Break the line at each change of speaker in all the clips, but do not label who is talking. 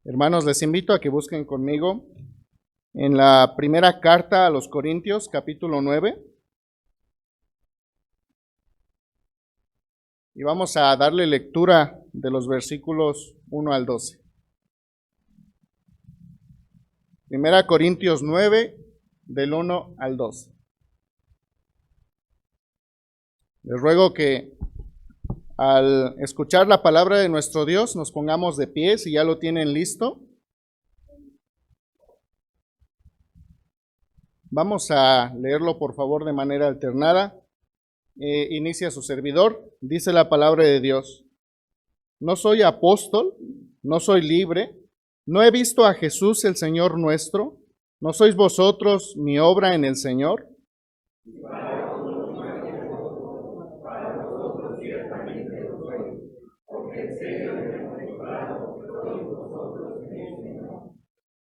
Hermanos, les invito a que busquen conmigo en la primera carta a los Corintios, capítulo 9. Y vamos a darle lectura de los versículos 1 al 12. Primera Corintios 9, del 1 al 12. Les ruego que al escuchar la palabra de nuestro Dios nos pongamos de pie, si ya lo tienen listo. Vamos a leerlo, por favor, de manera alternada. Inicia su servidor. Dice la palabra de Dios: No soy apóstol, no soy libre, no he visto a Jesús el Señor nuestro, ¿no sois vosotros mi obra en el Señor?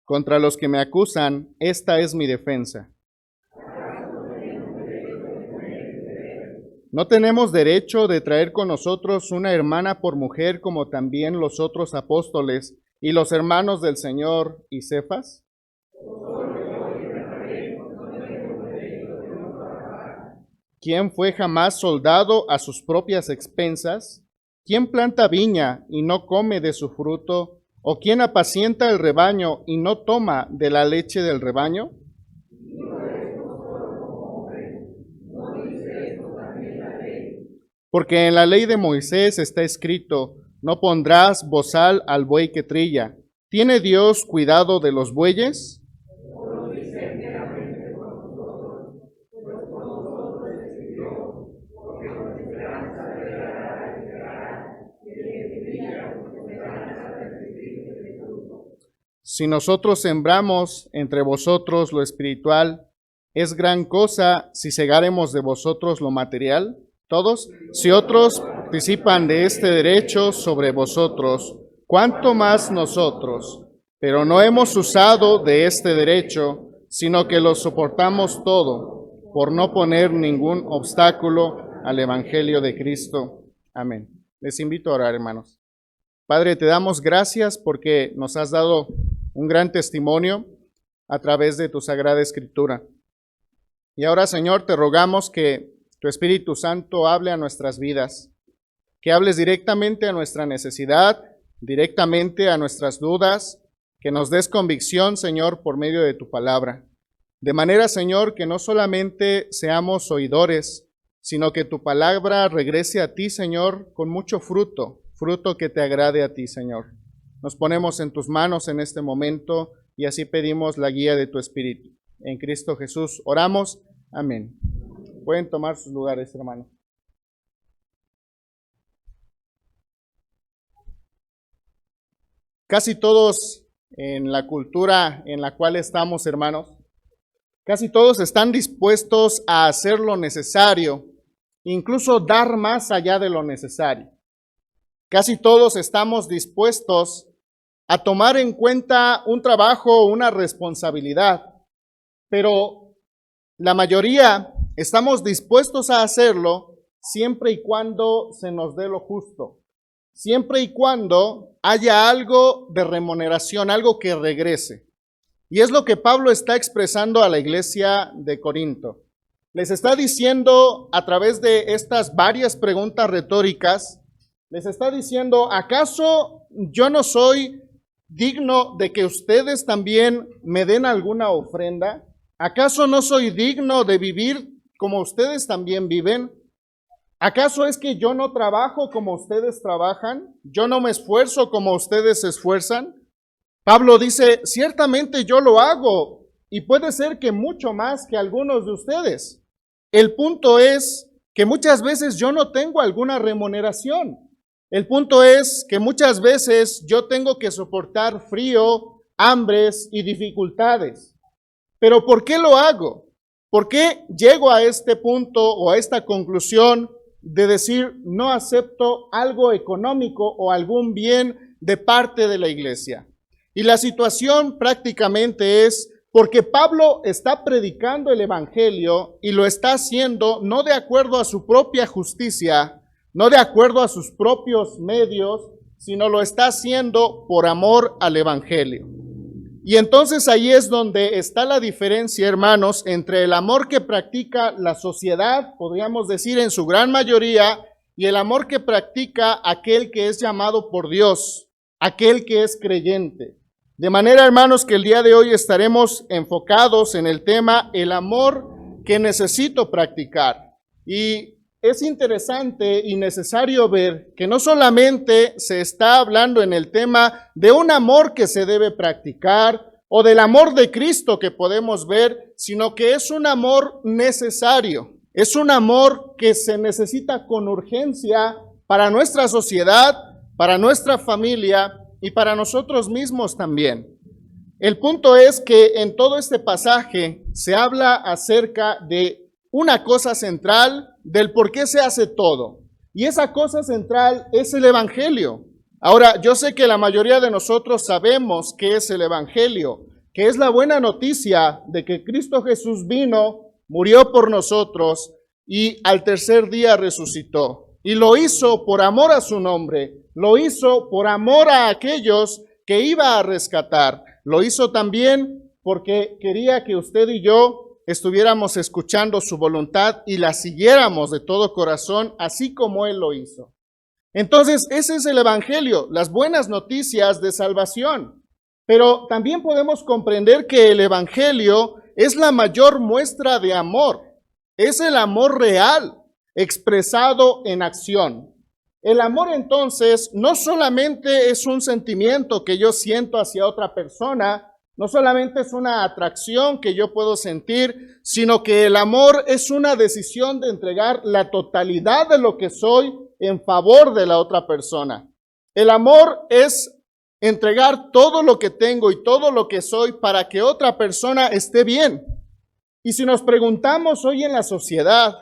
Contra los que me acusan, esta es mi defensa. ¿No tenemos derecho de traer con nosotros una hermana por mujer como también los otros apóstoles y los hermanos del Señor y Cefas? ¿Quién fue jamás soldado a sus propias expensas? ¿Quién planta viña y no come de su fruto? ¿O quién apacienta el rebaño y no toma de la leche del rebaño? Porque en la ley de Moisés está escrito: no pondrás bozal al buey que trilla. ¿Tiene Dios cuidado de los bueyes? Si nosotros sembramos entre vosotros lo espiritual, ¿es gran cosa si segaremos de vosotros lo material? Todos, si otros participan de este derecho sobre vosotros, ¿cuánto más nosotros? Pero no hemos usado de este derecho, sino que lo soportamos todo, por no poner ningún obstáculo al Evangelio de Cristo. Amén. Les invito a orar, hermanos. Padre, te damos gracias porque nos has dado un gran testimonio a través de tu Sagrada Escritura. Y ahora, Señor, te rogamos que tu Espíritu Santo hable a nuestras vidas, que hables directamente a nuestra necesidad, directamente a nuestras dudas, que nos des convicción, Señor, por medio de tu palabra. De manera, Señor, que no solamente seamos oidores, sino que tu palabra regrese a ti, Señor, con mucho fruto, fruto que te agrade a ti, Señor. Nos ponemos en tus manos en este momento y así pedimos la guía de tu Espíritu. En Cristo Jesús oramos. Amén. Pueden tomar sus lugares, hermanos. Casi todos en la cultura en la cual estamos, hermanos, casi todos están dispuestos a hacer lo necesario, incluso dar más allá de lo necesario. Casi todos estamos dispuestos a tomar en cuenta un trabajo o una responsabilidad, pero la mayoría estamos dispuestos a hacerlo siempre y cuando se nos dé lo justo, siempre y cuando haya algo de remuneración, algo que regrese. Y es lo que Pablo está expresando a la iglesia de Corinto. Les está diciendo a través de estas varias preguntas retóricas, les está diciendo: ¿acaso yo no soy digno de que ustedes también me den alguna ofrenda? ¿Acaso no soy digno de vivir como ustedes también viven? ¿Acaso es que yo no trabajo como ustedes trabajan? ¿Yo no me esfuerzo como ustedes se esfuerzan? Pablo dice: ciertamente yo lo hago, y puede ser que mucho más que algunos de ustedes. El punto es que muchas veces yo no tengo alguna remuneración. El punto es que muchas veces yo tengo que soportar frío, hambres y dificultades. ¿Pero por qué lo hago? ¿Por qué llego a este punto o a esta conclusión de decir no acepto algo económico o algún bien de parte de la iglesia? Y la situación prácticamente es porque Pablo está predicando el evangelio y lo está haciendo no de acuerdo a su propia justicia, no de acuerdo a sus propios medios, sino lo está haciendo por amor al Evangelio. Y entonces ahí es donde está la diferencia, hermanos, entre el amor que practica la sociedad, podríamos decir en su gran mayoría, y el amor que practica aquel que es llamado por Dios, aquel que es creyente. De manera, hermanos, que el día de hoy estaremos enfocados en el tema el amor que necesito practicar. Y es interesante y necesario ver que no solamente se está hablando en el tema de un amor que se debe practicar o del amor de Cristo que podemos ver, sino que es un amor necesario. Es un amor que se necesita con urgencia para nuestra sociedad, para nuestra familia y para nosotros mismos también. El punto es que en todo este pasaje se habla acerca de una cosa central del por qué se hace todo. Y esa cosa central es el Evangelio. Ahora, yo sé que la mayoría de nosotros sabemos qué es el Evangelio, que es la buena noticia de que Cristo Jesús vino, murió por nosotros y al tercer día resucitó. Y lo hizo por amor a su nombre, lo hizo por amor a aquellos que iba a rescatar. Lo hizo también porque quería que usted y yo estuviéramos escuchando su voluntad y la siguiéramos de todo corazón, así como Él lo hizo. Entonces, ese es el Evangelio, las buenas noticias de salvación. Pero también podemos comprender que el Evangelio es la mayor muestra de amor. Es el amor real, expresado en acción. El amor, entonces, no solamente es un sentimiento que yo siento hacia otra persona, no solamente es una atracción que yo puedo sentir, sino que el amor es una decisión de entregar la totalidad de lo que soy en favor de la otra persona. El amor es entregar todo lo que tengo y todo lo que soy para que otra persona esté bien. Y si nos preguntamos hoy en la sociedad,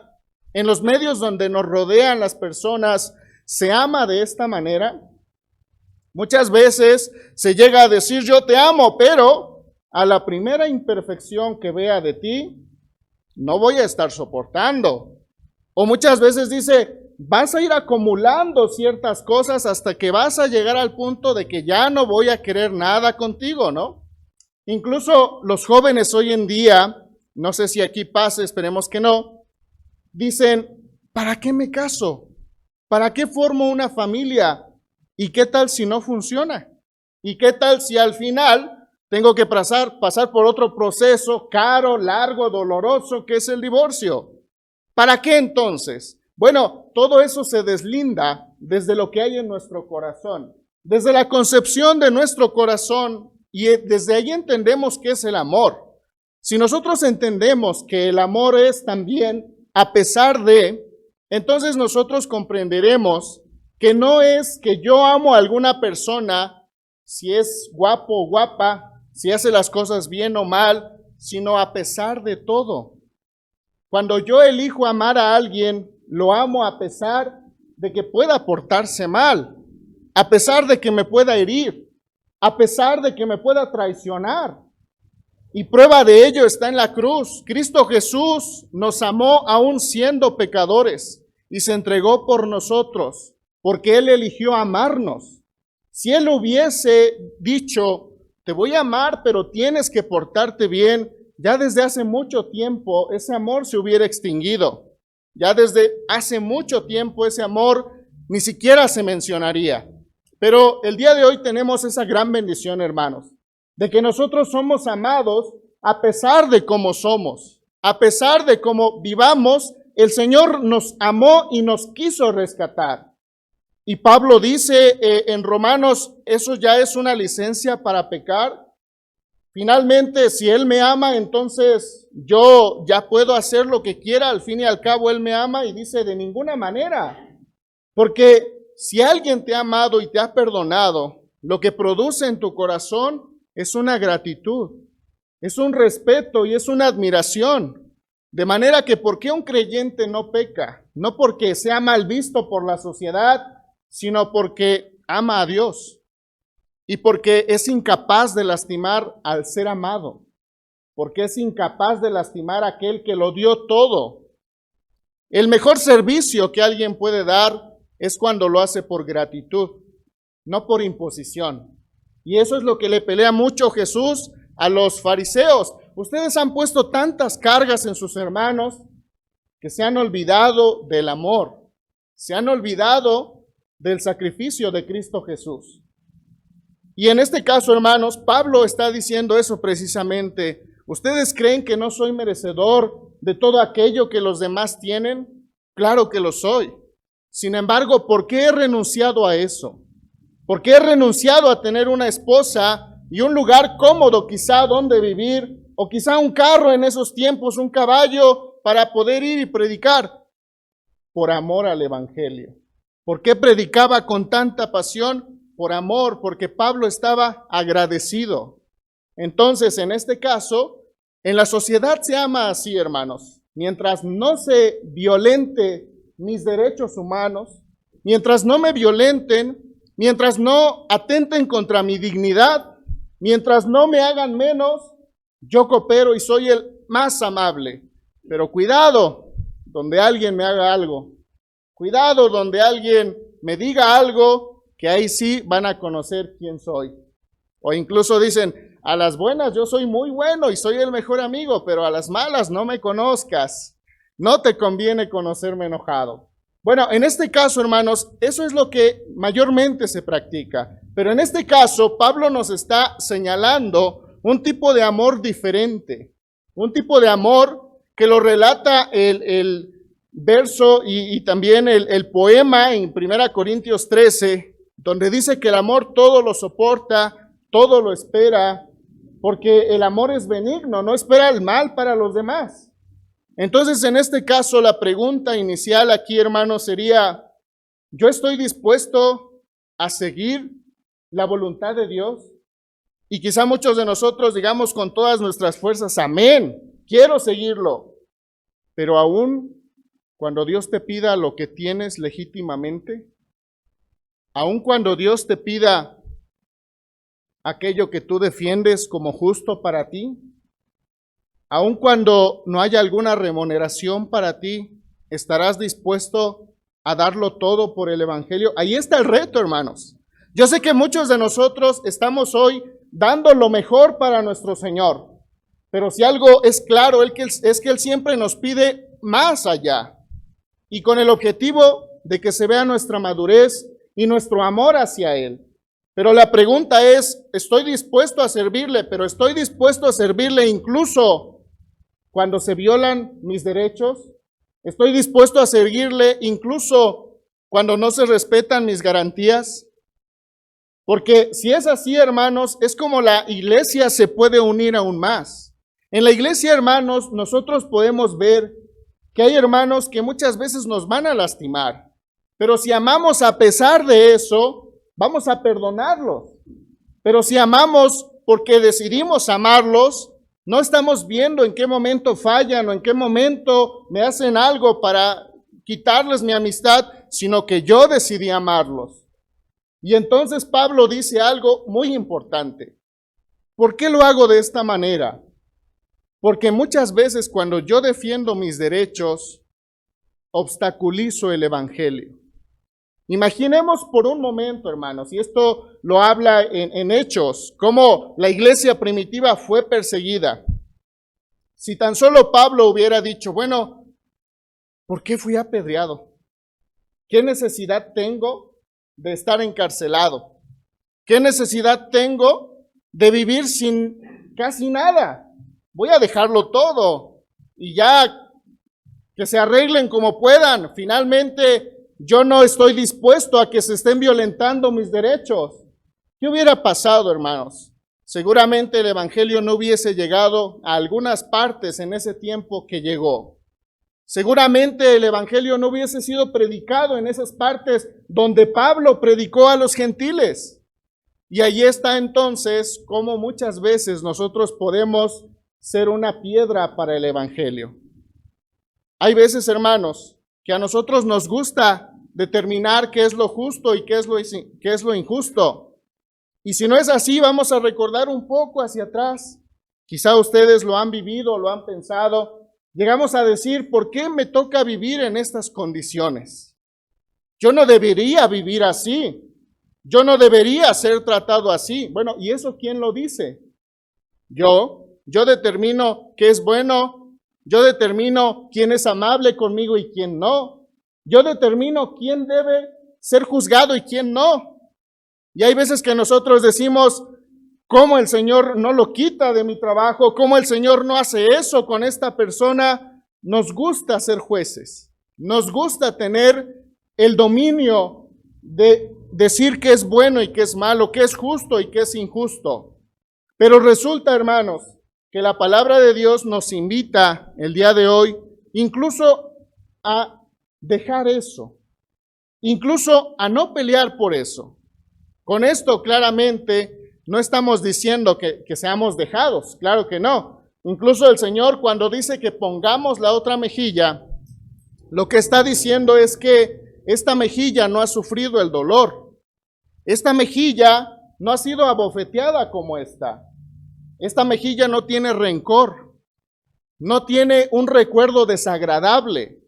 en los medios donde nos rodean las personas, ¿se ama de esta manera? Muchas veces se llega a decir yo te amo, pero a la primera imperfección que vea de ti, no voy a estar soportando. O muchas veces dice, vas a ir acumulando ciertas cosas hasta que vas a llegar al punto de que ya no voy a querer nada contigo, ¿no? Incluso los jóvenes hoy en día, no sé si aquí pase, esperemos que no, dicen, ¿para qué me caso? ¿Para qué formo una familia? ¿Y qué tal si no funciona? ¿Y qué tal si al final tengo que pasar por otro proceso caro, largo, doloroso, que es el divorcio? ¿Para qué entonces? Bueno, todo eso se deslinda desde lo que hay en nuestro corazón, desde la concepción de nuestro corazón, y desde ahí entendemos qué es el amor. Si nosotros entendemos que el amor es también a pesar de, entonces nosotros comprenderemos que no es que yo amo a alguna persona si es guapo o guapa, si hace las cosas bien o mal, sino a pesar de todo. Cuando yo elijo amar a alguien, lo amo a pesar de que pueda portarse mal, a pesar de que me pueda herir, a pesar de que me pueda traicionar. Y prueba de ello está en la cruz. Cristo Jesús nos amó aún siendo pecadores y se entregó por nosotros, porque Él eligió amarnos. Si Él hubiese dicho, te voy a amar, pero tienes que portarte bien, ya desde hace mucho tiempo ese amor se hubiera extinguido. Ya desde hace mucho tiempo ese amor ni siquiera se mencionaría. Pero el día de hoy tenemos esa gran bendición, hermanos, de que nosotros somos amados a pesar de cómo somos, a pesar de cómo vivamos, el Señor nos amó y nos quiso rescatar. Y Pablo dice en Romanos, eso ya es una licencia para pecar. Finalmente, si Él me ama, entonces yo ya puedo hacer lo que quiera, al fin y al cabo Él me ama, y dice de ninguna manera. Porque si alguien te ha amado y te ha perdonado, lo que produce en tu corazón es una gratitud, es un respeto y es una admiración. De manera que ¿por qué un creyente no peca? No porque sea mal visto por la sociedad, sino porque ama a Dios y porque es incapaz de lastimar al ser amado, porque es incapaz de lastimar a aquel que lo dio todo. El mejor servicio que alguien puede dar es cuando lo hace por gratitud. no por imposición. Y eso es lo que le pelea mucho Jesús a los fariseos. Ustedes han puesto tantas cargas en sus hermanos que se han olvidado del amor, se han olvidado del sacrificio de Cristo Jesús. Y en este caso, hermanos, Pablo está diciendo eso precisamente. ¿Ustedes creen que no soy merecedor de todo aquello que los demás tienen? Claro que lo soy. Sin embargo, ¿por qué he renunciado a eso? ¿Por qué he renunciado a tener una esposa y un lugar cómodo quizá donde vivir? O quizá un carro en esos tiempos, un caballo para poder ir y predicar. Por amor al Evangelio. ¿Por qué predicaba con tanta pasión? Por amor, porque Pablo estaba agradecido. Entonces, en este caso, en la sociedad se ama así, hermanos. Mientras no se violente mis derechos humanos, mientras no me violenten, mientras no atenten contra mi dignidad, mientras no me hagan menos, yo coopero y soy el más amable. Pero cuidado donde alguien me haga algo. Cuidado donde alguien me diga algo, que ahí sí van a conocer quién soy. O incluso dicen, a las buenas yo soy muy bueno y soy el mejor amigo, pero a las malas no me conozcas. No te conviene conocerme enojado. Bueno, en este caso, hermanos, eso es lo que mayormente se practica. Pero en este caso, Pablo nos está señalando un tipo de amor diferente. Un tipo de amor que lo relata el verso y también el poema en 1 Corintios 13, donde dice que el amor todo lo soporta, todo lo espera, porque el amor es benigno, no espera el mal para los demás. Entonces, en este caso, la pregunta inicial aquí, hermanos, sería, ¿yo estoy dispuesto a seguir la voluntad de Dios? Y quizá muchos de nosotros digamos con todas nuestras fuerzas, amén, quiero seguirlo. Pero aún cuando Dios te pida lo que tienes legítimamente, aun cuando Dios te pida aquello que tú defiendes como justo para ti, aun cuando no haya alguna remuneración para ti, ¿estarás dispuesto a darlo todo por el Evangelio? Ahí está el reto, hermanos. Yo sé que muchos de nosotros estamos hoy dando lo mejor para nuestro Señor, pero si algo es claro es que Él siempre nos pide más allá, y con el objetivo de que se vea nuestra madurez y nuestro amor hacia Él. Pero la pregunta es, ¿estoy dispuesto a servirle? Pero ¿estoy dispuesto a servirle incluso cuando se violan mis derechos? ¿Estoy dispuesto a servirle incluso cuando no se respetan mis garantías? Porque si es así, hermanos, es como la iglesia se puede unir aún más. En la iglesia, hermanos, nosotros podemos ver que hay hermanos que muchas veces nos van a lastimar. Pero si amamos a pesar de eso, vamos a perdonarlos. Pero si amamos porque decidimos amarlos, no estamos viendo en qué momento fallan o en qué momento me hacen algo para quitarles mi amistad, sino que yo decidí amarlos. Y entonces Pablo dice algo muy importante. ¿Por qué lo hago de esta manera? Porque muchas veces cuando yo defiendo mis derechos, obstaculizo el Evangelio. Imaginemos por un momento, hermanos, y esto lo habla en Hechos, cómo la iglesia primitiva fue perseguida. Si tan solo Pablo hubiera dicho, bueno, ¿por qué fui apedreado? ¿Qué necesidad tengo de estar encarcelado? ¿Qué necesidad tengo de vivir sin casi nada? Voy a dejarlo todo y ya que se arreglen como puedan. Finalmente, yo no estoy dispuesto a que se estén violentando mis derechos. ¿Qué hubiera pasado, hermanos? Seguramente el Evangelio no hubiese llegado a algunas partes en ese tiempo que llegó. Seguramente el Evangelio no hubiese sido predicado en esas partes donde Pablo predicó a los gentiles. Y ahí está entonces cómo muchas veces nosotros podemos ser una piedra para el Evangelio. Hay veces, hermanos, que a nosotros nos gusta determinar qué es lo justo y qué es lo injusto. Y si no es así, vamos a recordar un poco hacia atrás. Quizá ustedes lo han vivido, lo han pensado. Llegamos a decir, ¿por qué me toca vivir en estas condiciones? Yo no debería vivir así. Yo no debería ser tratado así. Bueno, ¿y eso quién lo dice? Yo determino qué es bueno, yo determino quién es amable conmigo y quién no. Yo determino quién debe ser juzgado y quién no. Y hay veces que nosotros decimos, ¿cómo el Señor no lo quita de mi trabajo? ¿Cómo el Señor no hace eso con esta persona? Nos gusta ser jueces. Nos gusta tener el dominio de decir qué es bueno y qué es malo, qué es justo y qué es injusto. Pero resulta, hermanos, que la palabra de Dios nos invita el día de hoy incluso a dejar eso, incluso a no pelear por eso. Con esto claramente no estamos diciendo que seamos dejados, claro que no. Incluso el Señor cuando dice que pongamos la otra mejilla, lo que está diciendo es que esta mejilla no ha sufrido el dolor. Esta mejilla no ha sido abofeteada como esta. Esta mejilla no tiene rencor, no tiene un recuerdo desagradable,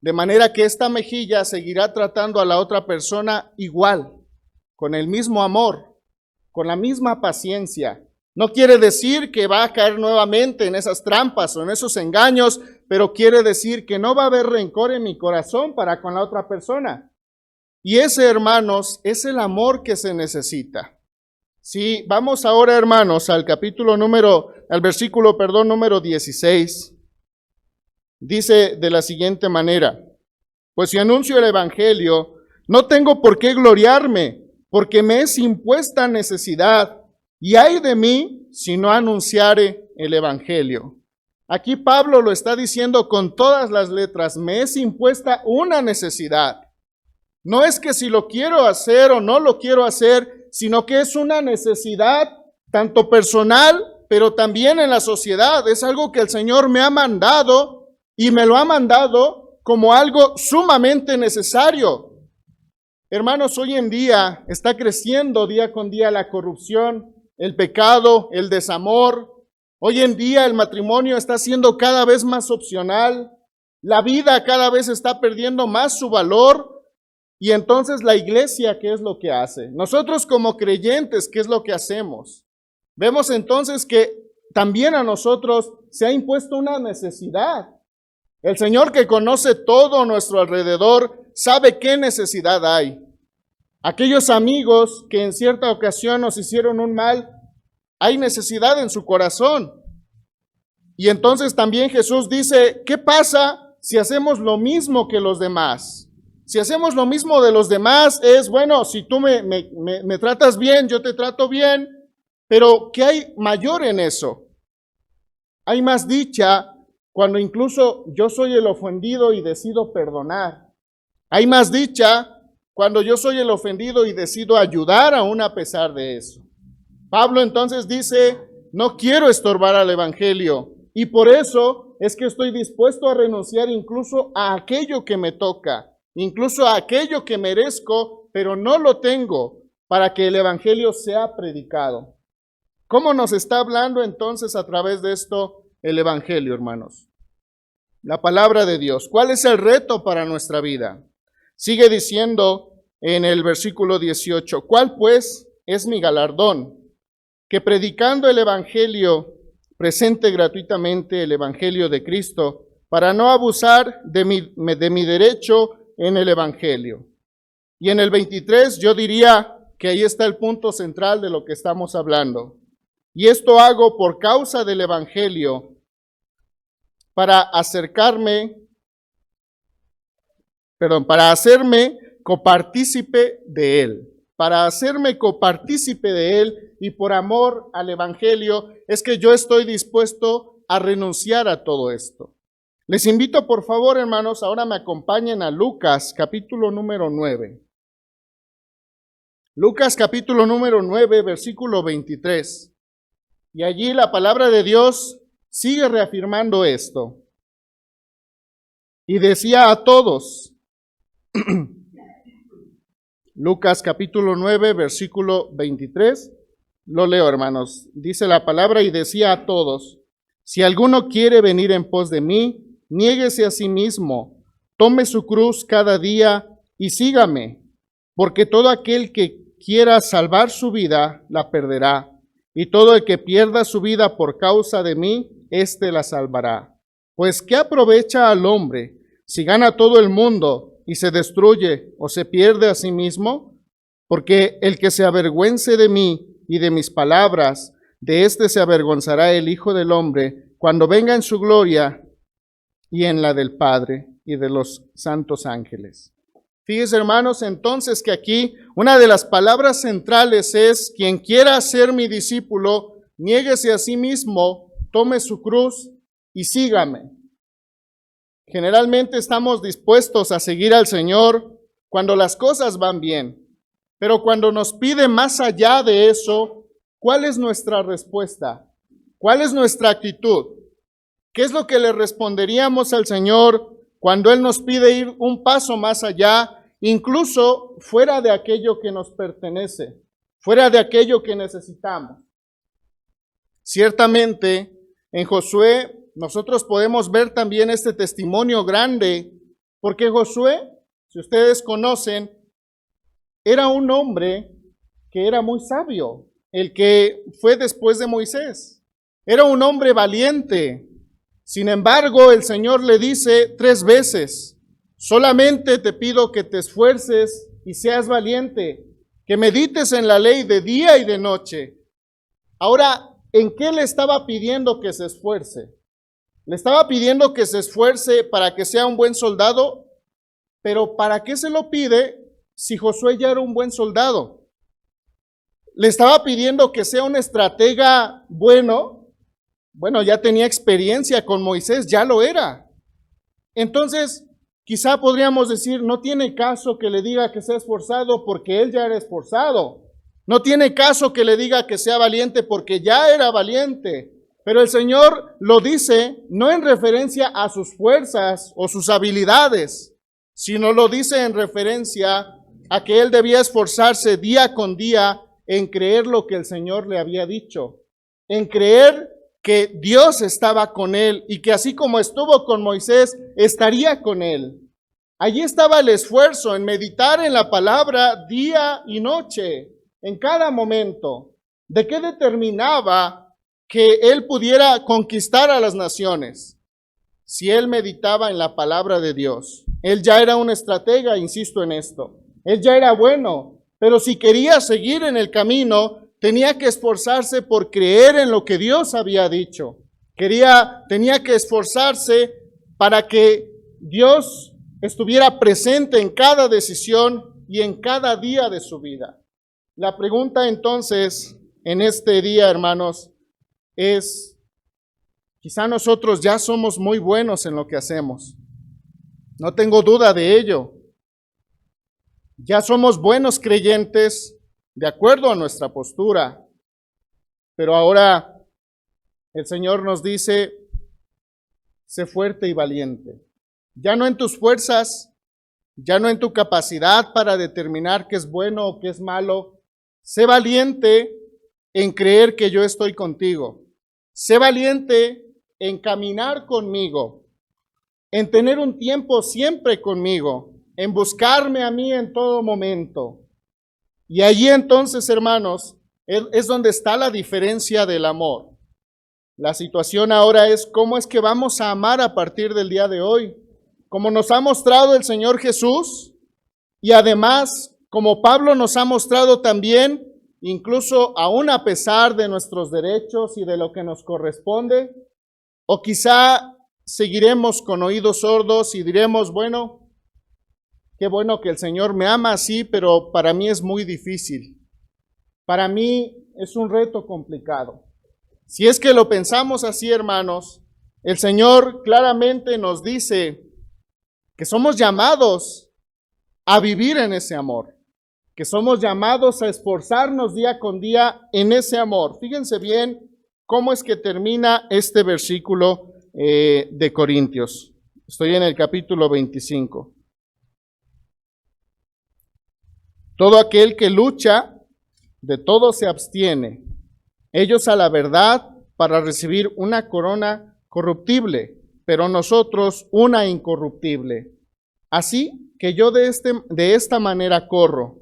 de manera que esta mejilla seguirá tratando a la otra persona igual, con el mismo amor, con la misma paciencia. No quiere decir que va a caer nuevamente en esas trampas o en esos engaños, pero quiere decir que no va a haber rencor en mi corazón para con la otra persona. Y ese, hermanos, es el amor que se necesita. Sí, vamos ahora, hermanos, al versículo número 16. Dice de la siguiente manera: pues si anuncio el evangelio, no tengo por qué gloriarme, porque me es impuesta necesidad, y ay de mí si no anunciare el evangelio. Aquí Pablo lo está diciendo con todas las letras: me es impuesta una necesidad. No es que si lo quiero hacer o no lo quiero hacer, sino que es una necesidad tanto personal, pero también en la sociedad. Es algo que el Señor me ha mandado y me lo ha mandado como algo sumamente necesario. Hermanos, hoy en día está creciendo día con día la corrupción, el pecado, el desamor. Hoy en día el matrimonio está siendo cada vez más opcional. La vida cada vez está perdiendo más su valor. Y entonces la iglesia, ¿qué es lo que hace? Nosotros como creyentes, ¿qué es lo que hacemos? Vemos entonces que también a nosotros se ha impuesto una necesidad. El Señor, que conoce todo a nuestro alrededor, sabe qué necesidad hay. Aquellos amigos que en cierta ocasión nos hicieron un mal, hay necesidad en su corazón. Y entonces también Jesús dice, ¿qué pasa si hacemos lo mismo que los demás? Si hacemos lo mismo de los demás, es bueno, si tú me tratas bien, yo te trato bien, pero ¿qué hay mayor en eso? Hay más dicha cuando incluso yo soy el ofendido y decido perdonar. Hay más dicha cuando yo soy el ofendido y decido ayudar aún a pesar de eso. Pablo entonces dice, no quiero estorbar al evangelio, y por eso es que estoy dispuesto a renunciar incluso a aquello que me toca, incluso a aquello que merezco, pero no lo tengo, para que el evangelio sea predicado. ¿Cómo nos está hablando entonces a través de esto el evangelio, hermanos? La palabra de Dios. ¿Cuál es el reto para nuestra vida? Sigue diciendo en el versículo 18, ¿cuál pues es mi galardón? Que predicando el evangelio, presente gratuitamente el evangelio de Cristo, para no abusar de mi derecho en el evangelio. Y en el 23 yo diría que ahí está el punto central de lo que estamos hablando. Y esto hago por causa del evangelio, para hacerme copartícipe de él. Para hacerme copartícipe de él, y por amor al evangelio es que yo estoy dispuesto a renunciar a todo esto. Les invito, por favor, hermanos, ahora me acompañen a Lucas, capítulo número 9. Lucas, capítulo número 9, versículo 23. Y allí la palabra de Dios sigue reafirmando esto. Y decía a todos, Lucas, capítulo 9, versículo 23. Lo leo, hermanos. Dice la palabra, y decía a todos, si alguno quiere venir en pos de mí, niéguese a sí mismo, tome su cruz cada día y sígame, porque todo aquel que quiera salvar su vida, la perderá. Y todo el que pierda su vida por causa de mí, éste la salvará. Pues, ¿qué aprovecha al hombre si gana todo el mundo y se destruye o se pierde a sí mismo? Porque el que se avergüence de mí y de mis palabras, de éste se avergonzará el Hijo del Hombre cuando venga en su gloria y en la del Padre y de los santos ángeles. Fíjense, hermanos, entonces que aquí una de las palabras centrales es: quien quiera ser mi discípulo, niéguese a sí mismo, tome su cruz y sígame. Generalmente estamos dispuestos a seguir al Señor cuando las cosas van bien, pero cuando nos pide más allá de eso, ¿cuál es nuestra respuesta? ¿Cuál es nuestra actitud? ¿Qué es lo que le responderíamos al Señor cuando Él nos pide ir un paso más allá, incluso fuera de aquello que nos pertenece, fuera de aquello que necesitamos? Ciertamente, en Josué nosotros podemos ver también este testimonio grande, porque Josué, si ustedes conocen, era un hombre que era muy sabio, el que fue después de Moisés. Era un hombre valiente. Sin embargo, el Señor le dice 3 veces: solamente te pido que te esfuerces y seas valiente, que medites en la ley de día y de noche. Ahora, ¿en qué le estaba pidiendo que se esfuerce? Le estaba pidiendo que se esfuerce para que sea un buen soldado, pero ¿para qué se lo pide si Josué ya era un buen soldado? Le estaba pidiendo que sea un estratega bueno. Bueno, ya tenía experiencia con Moisés, ya lo era. Entonces, quizá podríamos decir, no tiene caso que le diga que sea esforzado porque él ya era esforzado. No tiene caso que le diga que sea valiente porque ya era valiente. Pero el Señor lo dice no en referencia a sus fuerzas o sus habilidades, sino lo dice en referencia a que él debía esforzarse día con día en creer lo que el Señor le había dicho, en creer que Dios estaba con él y que así como estuvo con Moisés, estaría con él. Allí estaba el esfuerzo en meditar en la palabra día y noche, en cada momento. ¿De qué determinaba que él pudiera conquistar a las naciones? Si él meditaba en la palabra de Dios. Él ya era un estratega, insisto en esto. Él ya era bueno, pero si quería seguir en el camino, tenía que esforzarse por creer en lo que Dios había dicho. Tenía que esforzarse para que Dios estuviera presente en cada decisión y en cada día de su vida. La pregunta entonces, en este día, hermanos, es: quizá nosotros ya somos muy buenos en lo que hacemos. No tengo duda de ello. Ya somos buenos creyentes de acuerdo a nuestra postura. Pero ahora el Señor nos dice: sé fuerte y valiente. Ya no en tus fuerzas, ya no en tu capacidad para determinar qué es bueno o qué es malo. Sé valiente en creer que yo estoy contigo. Sé valiente en caminar conmigo, en tener un tiempo siempre conmigo, en buscarme a mí en todo momento. Y allí entonces, hermanos, es donde está la diferencia del amor. La situación ahora es cómo es que vamos a amar a partir del día de hoy, como nos ha mostrado el Señor Jesús, y además como Pablo nos ha mostrado también, incluso aún a pesar de nuestros derechos y de lo que nos corresponde. O quizá seguiremos con oídos sordos y diremos: bueno, qué bueno que el Señor me ama así, pero para mí es muy difícil. Para mí es un reto complicado. Si es que lo pensamos así, hermanos, el Señor claramente nos dice que somos llamados a vivir en ese amor, que somos llamados a esforzarnos día con día en ese amor. Fíjense bien cómo es que termina este versículo de Corintios. Estoy en el capítulo 25. Todo aquel que lucha, de todo se abstiene. Ellos a la verdad para recibir una corona corruptible, pero nosotros una incorruptible. Así que yo de esta manera corro.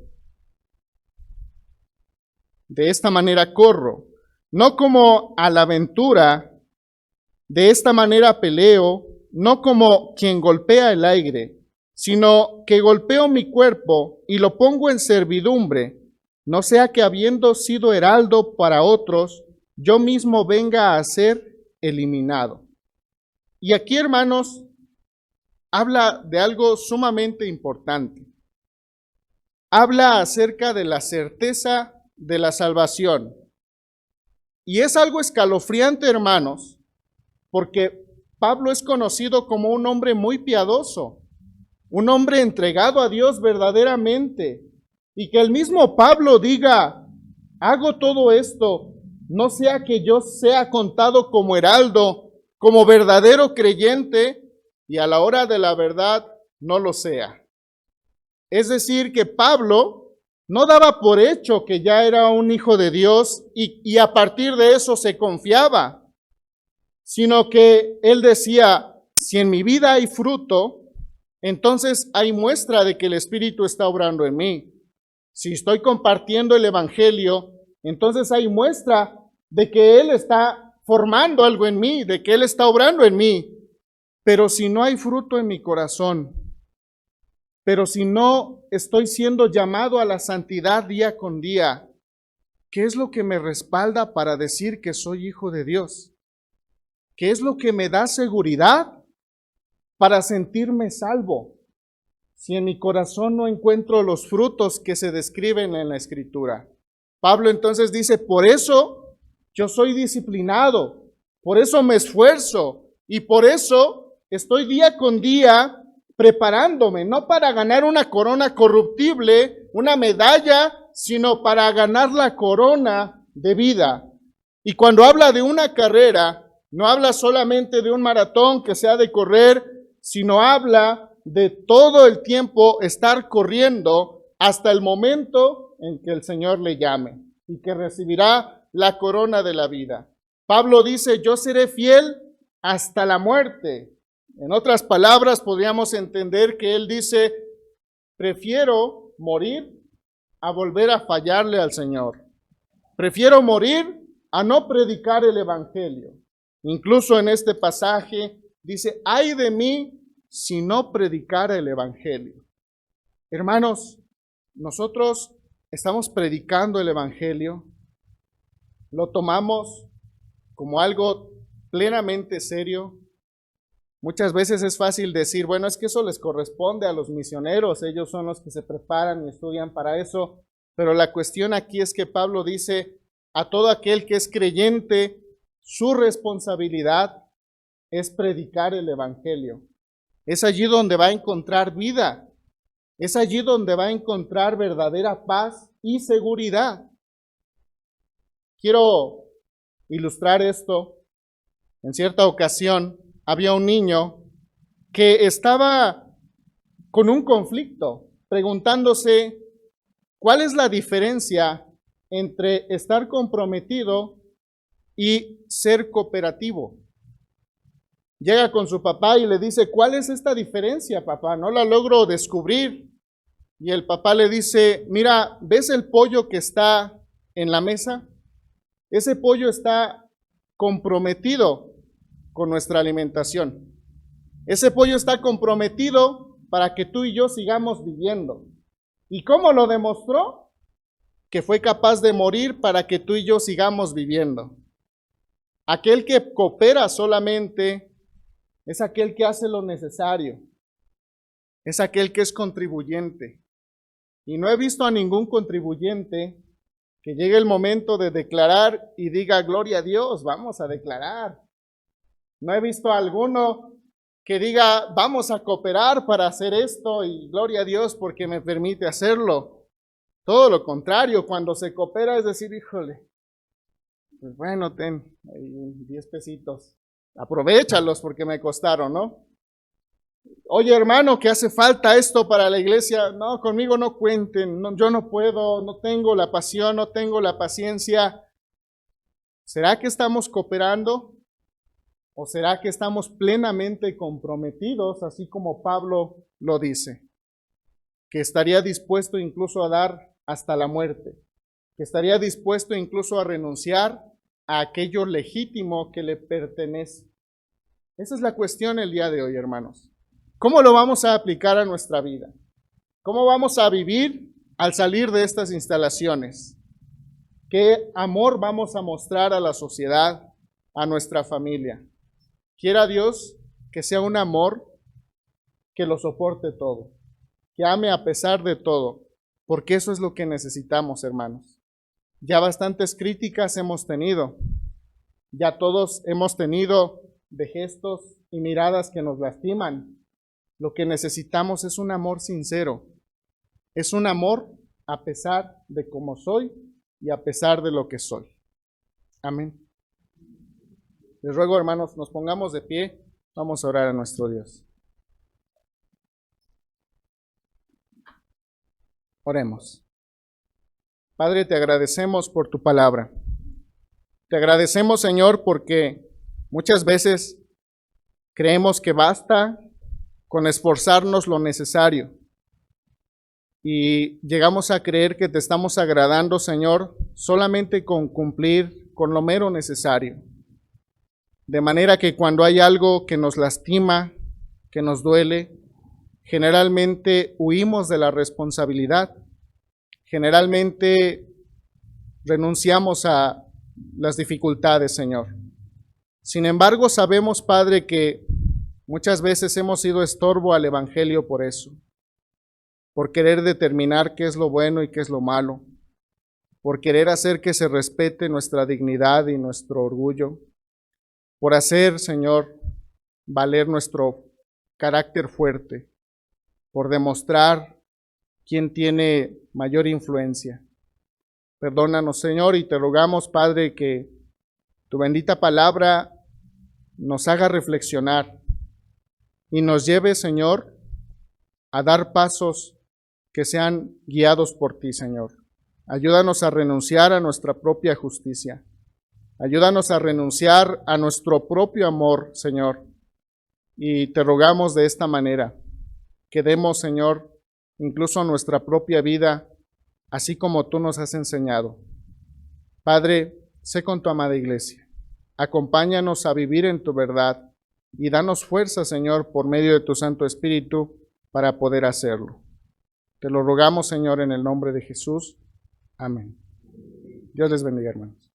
de esta manera corro, no como a la aventura, de esta manera peleo, no como quien golpea el aire, sino que golpeo mi cuerpo y lo pongo en servidumbre, no sea que habiendo sido heraldo para otros, yo mismo venga a ser eliminado. Y aquí, hermanos, habla de algo sumamente importante. Habla acerca de la certeza de la salvación. Y es algo escalofriante, hermanos, porque Pablo es conocido como un hombre muy piadoso, un hombre entregado a Dios verdaderamente, y que el mismo Pablo diga, hago todo esto, no sea que yo sea contado como heraldo, como verdadero creyente, y a la hora de la verdad no lo sea. Es decir, que Pablo no daba por hecho que ya era un hijo de Dios y a partir de eso se confiaba, sino que él decía, si en mi vida hay fruto, entonces hay muestra de que el Espíritu está obrando en mí. Si estoy compartiendo el Evangelio, entonces hay muestra de que Él está formando algo en mí, de que Él está obrando en mí. Pero si no hay fruto en mi corazón, pero si no estoy siendo llamado a la santidad día con día, ¿qué es lo que me respalda para decir que soy hijo de Dios? ¿Qué es lo que me da seguridad para sentirme salvo? Si en mi corazón no encuentro los frutos que se describen en la Escritura. Pablo entonces dice, por eso yo soy disciplinado, por eso me esfuerzo y por eso estoy día con día preparándome, no para ganar una corona corruptible, una medalla, sino para ganar la corona de vida. Y cuando habla de una carrera, no habla solamente de un maratón que se ha de correr, sino habla de todo el tiempo estar corriendo hasta el momento en que el Señor le llame y que recibirá la corona de la vida. Pablo dice, yo seré fiel hasta la muerte. En otras palabras, podríamos entender que él dice, prefiero morir a volver a fallarle al Señor. Prefiero morir a no predicar el Evangelio. Incluso en este pasaje dice, ay de mí si no predicara el Evangelio. Hermanos, nosotros estamos predicando el Evangelio, lo tomamos como algo plenamente serio. Muchas veces es fácil decir, bueno, es que eso les corresponde a los misioneros, ellos son los que se preparan y estudian para eso, pero la cuestión aquí es que Pablo dice, a todo aquel que es creyente, su responsabilidad es predicar el Evangelio. Es allí donde va a encontrar vida. Es allí donde va a encontrar verdadera paz y seguridad. Quiero ilustrar esto. En cierta ocasión había un niño que estaba con un conflicto, preguntándose cuál es la diferencia entre estar comprometido y ser cooperativo. Llega con su papá y le dice, ¿cuál es esta diferencia, papá? No la logro descubrir. Y el papá le dice, mira, ¿ves el pollo que está en la mesa? Ese pollo está comprometido con nuestra alimentación. Ese pollo está comprometido para que tú y yo sigamos viviendo. ¿Y cómo lo demostró? Que fue capaz de morir para que tú y yo sigamos viviendo. Aquel que coopera solamente es aquel que hace lo necesario. Es aquel que es contribuyente. Y no he visto a ningún contribuyente que llegue el momento de declarar y diga, gloria a Dios, vamos a declarar. No he visto a alguno que diga, vamos a cooperar para hacer esto y gloria a Dios porque me permite hacerlo. Todo lo contrario, cuando se coopera es decir, híjole, pues bueno, ten ahí 10 pesitos. Aprovéchalos porque me costaron, ¿no? Oye, hermano, que hace falta esto para la iglesia. No, conmigo no cuenten, no, yo no puedo, no tengo la pasión, no tengo la paciencia. ¿Será que estamos cooperando? ¿O será que estamos plenamente comprometidos, así como Pablo lo dice? Que estaría dispuesto incluso a dar hasta la muerte. que estaría dispuesto incluso a renunciar a aquello legítimo que le pertenece. Esa es la cuestión el día de hoy, hermanos. ¿Cómo lo vamos a aplicar a nuestra vida? ¿Cómo vamos a vivir al salir de estas instalaciones? ¿Qué amor vamos a mostrar a la sociedad, a nuestra familia? Quiera Dios que sea un amor que lo soporte todo, que ame a pesar de todo, porque eso es lo que necesitamos, hermanos. Ya bastantes críticas hemos tenido, ya todos hemos tenido de gestos y miradas que nos lastiman. Lo que necesitamos es un amor sincero, es un amor a pesar de cómo soy y a pesar de lo que soy. Amén. Les ruego, hermanos, nos pongamos de pie, vamos a orar a nuestro Dios. Oremos. Padre, te agradecemos por tu palabra. Te agradecemos, Señor, porque muchas veces creemos que basta con esforzarnos lo necesario. Y llegamos a creer que te estamos agradando, Señor, solamente con cumplir con lo mero necesario. De manera que cuando hay algo que nos lastima, que nos duele, generalmente huimos de la responsabilidad. Generalmente renunciamos a las dificultades, Señor. Sin embargo, sabemos, Padre, que muchas veces hemos sido estorbo al Evangelio por eso, por querer determinar qué es lo bueno y qué es lo malo, por querer hacer que se respete nuestra dignidad y nuestro orgullo, por hacer, Señor, valer nuestro carácter fuerte, por demostrar quién tiene mayor influencia. Perdónanos, Señor, y te rogamos, Padre, que tu bendita palabra nos haga reflexionar y nos lleve, Señor, a dar pasos que sean guiados por ti, Señor. Ayúdanos a renunciar a nuestra propia justicia. Ayúdanos a renunciar a nuestro propio amor, Señor. Y te rogamos de esta manera, que demos, Señor, incluso nuestra propia vida, así como tú nos has enseñado. Padre, sé con tu amada iglesia. Acompáñanos a vivir en tu verdad y danos fuerza, Señor, por medio de tu Santo Espíritu para poder hacerlo. Te lo rogamos, Señor, en el nombre de Jesús. Amén. Dios les bendiga, hermanos.